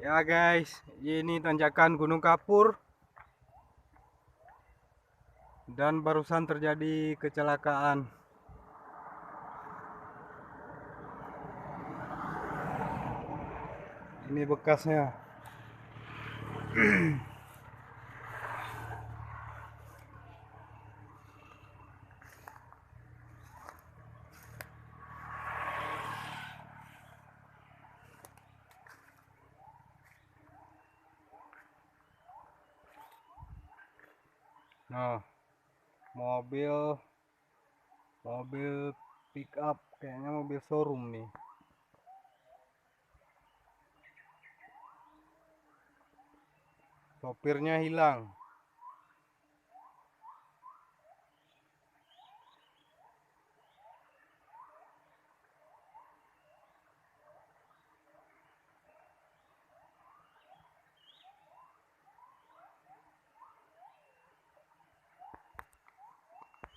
Ya guys, ini tanjakan Gunung Kapur dan barusan terjadi kecelakaan. Ini bekasnya. Nah, mobil pick up, kayaknya mobil showroom nih. Sopirnya hilang.